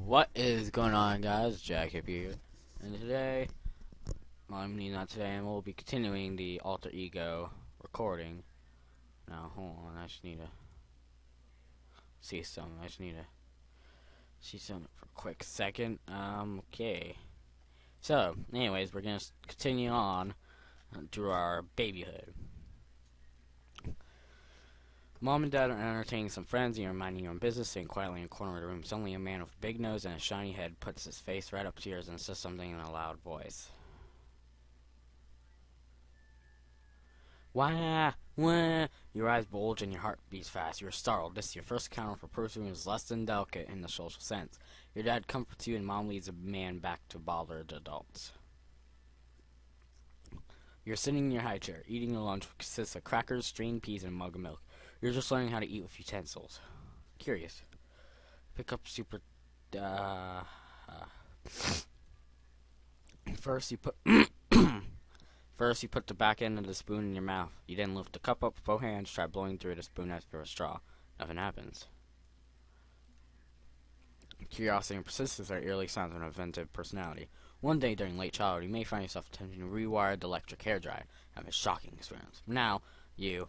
What is going on, guys? Jacob here, and today, well, I mean not today, and we'll be continuing the alter ego recording. Now, hold on, I just need to see something. I just need to see something for a quick second. Okay. So, anyways, we're gonna continue on through our babyhood. Mom and Dad are entertaining some friends, and you're minding your own business, sitting quietly in a corner of the room. Suddenly, a man with a big nose and a shiny head puts his face right up to yours and says something in a loud voice. Wah! Wah! Your eyes bulge and your heart beats fast. You are startled. This is your first encounter with a person who is less than delicate in the social sense. Your dad comforts you, and Mom leads the man back to bothered adults. You're sitting in your high chair, eating your lunch, which consists of crackers, strained peas, and a mug of milk. You're just learning how to eat with utensils. Curious. Pick up super... First, you put... First, you put the back end of the spoon in your mouth. You then lift the cup up with both hands, try blowing through the spoon as for a straw. Nothing happens. Curiosity and persistence are early signs of an inventive personality. One day during late childhood, you may find yourself attempting to rewire the electric hairdryer. Have a shocking experience. Now, you...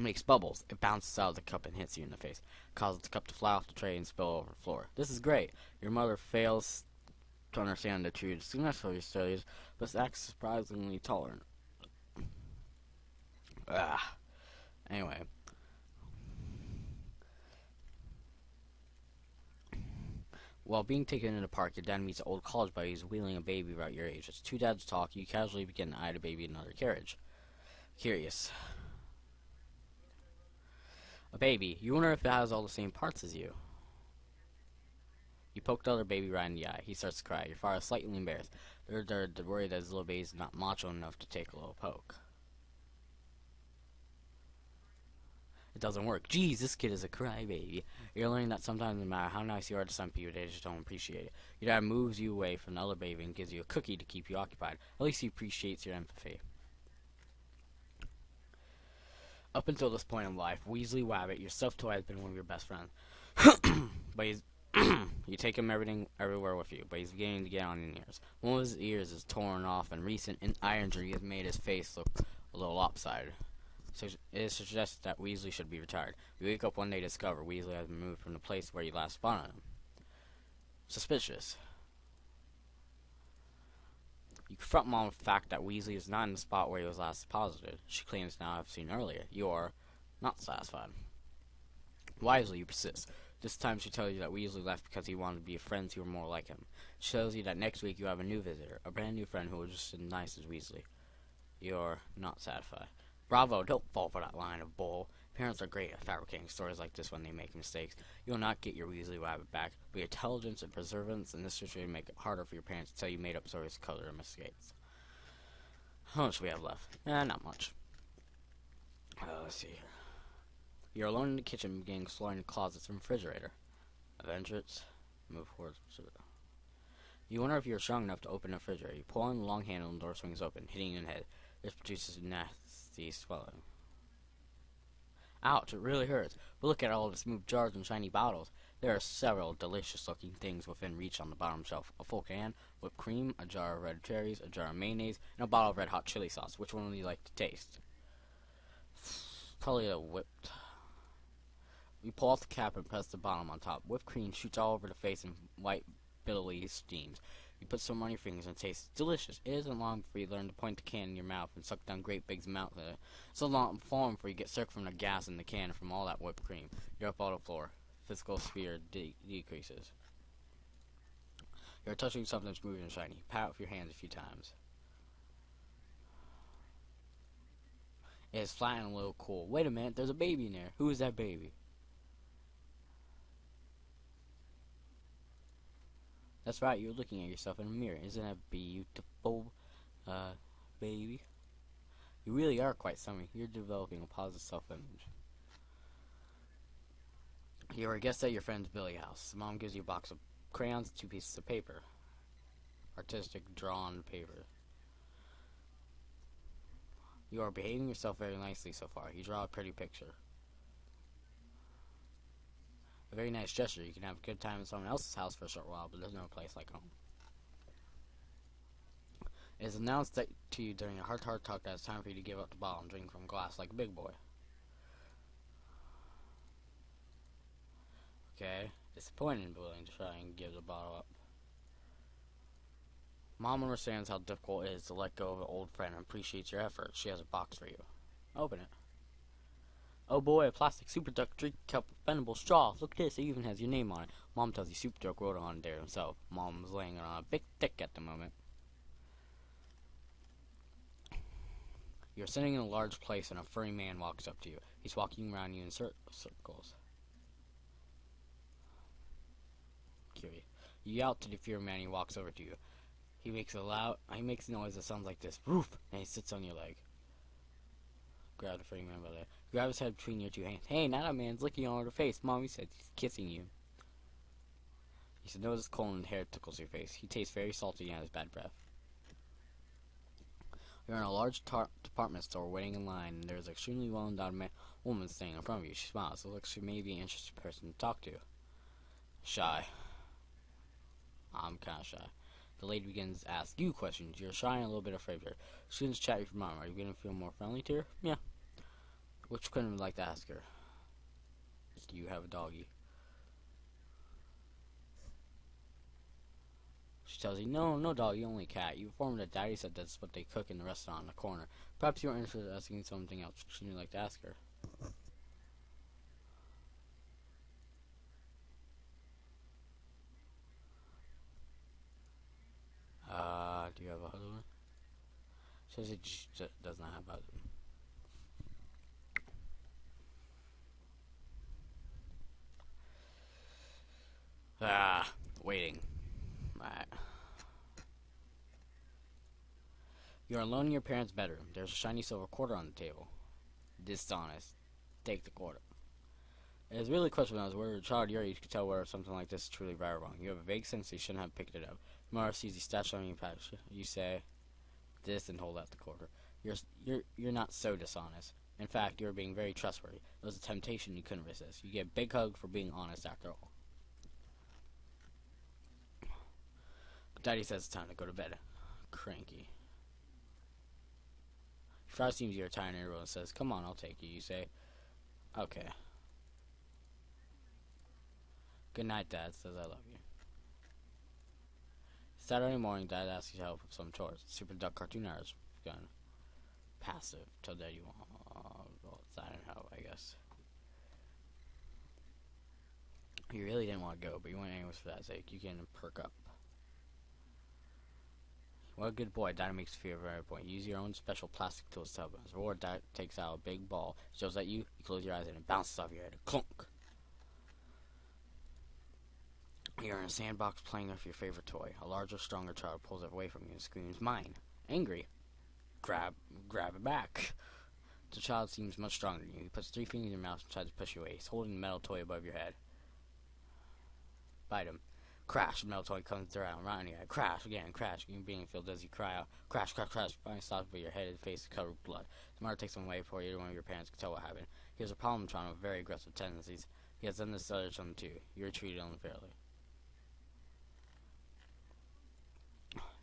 makes bubbles. It bounces out of the cup and hits you in the face, causes the cup to fly off the tray and spill over the floor. This is great. Your mother fails to understand the true significance of your studies, but acts surprisingly tolerant. Anyway. While being taken into the park, your dad meets an old college buddy who's wheeling a baby about your age. As two dads talk, you casually begin to eye the baby in another carriage. Curious. A baby. You wonder if it has all the same parts as you. You poke the other baby right in the eye. He starts to cry. Your father is slightly embarrassed. They're worried that his little baby is not macho enough to take a little poke. It doesn't work. Geez, this kid is a crybaby. You're learning that sometimes no matter how nice you are to some people, they just don't appreciate it. Your dad moves you away from the other baby and gives you a cookie to keep you occupied. At least he appreciates your empathy. Up until this point in life, Weasley Wabbit, your stuffed toy, has been one of your best friends. But he's you take him everywhere with you, but he's beginning to get on your ears. One of his ears is torn off, and recent eye injury has made his face look a little lopsided. So it is suggested that Weasley should be retired. You wake up one day to discover Weasley has been moved from the place where you last spotted him. Suspicious. You confront Mom with the fact that Weasley is not in the spot where he was last deposited. She claims now I've seen earlier. You are not satisfied. Wisely, you persist. This time she tells you that Weasley left because he wanted to be friends who were more like him. She tells you that next week you have a new visitor, a brand new friend who is just as nice as Weasley. You're not satisfied. Bravo, don't fall for that line of bull. Parents are great at fabricating stories like this when they make mistakes. You will not get your Weasley Rabbit back, but your intelligence and perseverance in this situation make it harder for your parents to tell you made-up stories to cover their mistakes. How much do we have left? Not much. Let's see here. You're alone in the kitchen, beginning exploring the closets and refrigerator. Avengers, move forward. You wonder if you're strong enough to open the refrigerator. You pull on the long handle and the door swings open, hitting you in the head. This produces a nasty swelling. Ouch, it really hurts. But look at all the smooth jars and shiny bottles. There are several delicious-looking things within reach on the bottom shelf. A full can, whipped cream, a jar of red cherries, a jar of mayonnaise, and a bottle of red hot chili sauce. Which one would you like to taste? Probably a whipped. You pull off the cap and press the bottom on top. Whipped cream shoots all over the face and white billowy steams. You put some on your fingers and taste it. Delicious. It isn't long before you learn to point the can in your mouth and suck down great big amounts of it. So long before you get sick from the gas in the can from all that whipped cream. You're up on the floor. Physical sphere decreases. You're touching something smooth and shiny. Pat it with your hands a few times. It is flat and a little cool. Wait a minute, there's a baby in there. Who is that baby? That's right, you're looking at yourself in a mirror. Isn't that beautiful, baby? You really are quite something. You're developing a positive self-image. You're a guest at your friend's Billy house. Mom gives you a box of crayons and 2 pieces of paper. Artistic drawn paper. You are behaving yourself very nicely so far. You draw a pretty picture. A very nice gesture. You can have a good time in someone else's house for a short while, but there's no place like home. It is announced to you during a heart-to-heart talk that it's time for you to give up the bottle and drink from glass like a big boy. Okay, disappointed but willing to try and give the bottle up. Mom understands how difficult it is to let go of an old friend and appreciates your effort. She has a box for you. Open it. Oh boy, a plastic Super Duck drink cup with bendable straw. Look at this, it even has your name on it. Mom tells you Super Duck wrote on there himself. Mom was laying on a big thick at the moment. You're sitting in a large place and a furry man walks up to you. He's walking around you in circles. Curious. You yell out to the furry man. He walks over to you. He makes a noise that sounds like this. Woof! And he sits on your leg. Grab the furry man by the leg. Grab his head between your two hands. Hey, now that man's licking you all over the face. Mommy said he's kissing you. You should notice cold and hair tickles your face. He tastes very salty and has bad breath. You're in a large department store waiting in line, and there's an extremely well-endowed woman standing in front of you. She smiles. Looks like she may be an interesting person to talk to. Shy. I'm kind of shy. The lady begins to ask you questions. You're shy and a little bit afraid of her. She begins to chat with your mom. Are you going to feel more friendly to her? Yeah. Which question would you like to ask her? Do you have a doggy? She tells you, no doggy, only cat. You inform her that Daddy said that's what they cook in the restaurant in the corner. Perhaps you are interested in asking something else. Which would you like to ask her? Do you have a husband? She says she does not have a husband. Waiting. Alright. You're alone in your parents' bedroom. There's a shiny silver quarter on the table. Dishonest. Take the quarter. It is really questionable as where a child your age could tell whether something like this is truly right or wrong. You have a vague sense that you shouldn't have picked it up. Mara sees you stashed on your patch. You say this and hold out the quarter. You're not so dishonest. In fact, you're being very trustworthy. It was a temptation you couldn't resist. You get a big hug for being honest after all. But Daddy says it's time to go to bed. Cranky. He tries to seem you're tired and everyone says, come on, I'll take you. You say, okay. Good night, Dad says I love you. Saturday morning, Dad asks you help with some chores. Super Duck cartoon hours begun. Passive till Dad you want. Well, it's not help, I guess. You really didn't want to go, but you went anyways for that sake. You can perk up. What a good boy. Dad makes you feel very point. Use your own special plastic tools to help him. As a reward, Dad takes out a big ball, shows at you, you close your eyes, and it bounces off your head. Clunk! You're in a sandbox playing with your favorite toy. A larger, stronger child pulls it away from you and screams, mine! Angry. Grab it back. The child seems much stronger than you. He puts 3 fingers in your mouth and tries to push you away. He's holding the metal toy above your head. Bite him. Crash. The metal toy comes around right on your head. Crash again. Crash. You're being filled as you cry out. Crash, crash, crash. Finally stops, but your head and face is covered with blood. The mother takes him away before either one of your parents can tell what happened. He has a problem child with very aggressive tendencies. He has done this to other children too. You're treated unfairly.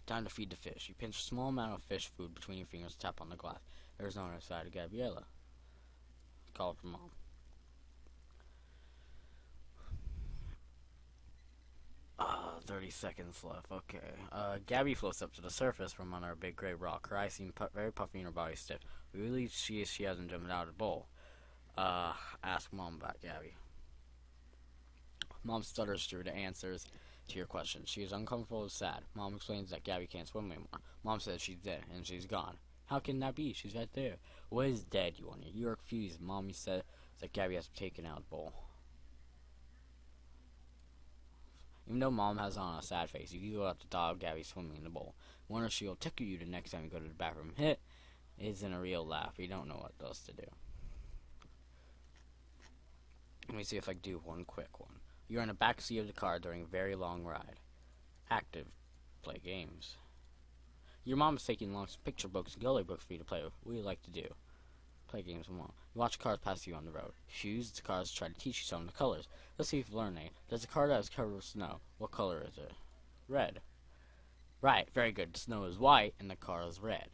Time to feed the fish. You pinch a small amount of fish food between your fingers and tap on the glass. There's no other side of Gabriella. Call for Mom. 30 seconds left. Okay. Gabby floats up to the surface from under a big gray rock. Her eyes seem very puffy and her body stiff. We believe she hasn't jumped out of the bowl. Ask Mom about Gabby. Mom stutters through the answers to your questions. She is uncomfortable and sad. Mom explains that Gabby can't swim anymore. Mom says she's dead and she's gone. How can that be? She's right there. What is dead, you wonder? You are confused. Mommy said that Gabby has been taken out of the bowl. Even though Mom has on a sad face, you go out the dog Gabby swimming in the bowl. Wonder if she'll tickle you the next time you go to the bathroom. Hit isn't a real laugh. You don't know what else to do. Let me see if I can do one quick one. You're in the back seat of the car during a very long ride. Active. Play games. Your mom is taking long picture books and gallery books for you to play with. What do you like to do? Play games with Mom. You watch cars pass you on the road. You use the cars to try to teach you some of the colors. Let's see if you learn any. There's a car that is covered with snow. What color is it? Red. Right, very good. The snow is white and the car is red.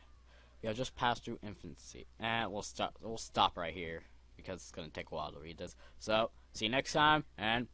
We have just passed through infancy. And we'll stop right here because it's gonna take a while to read this. So, see you next time and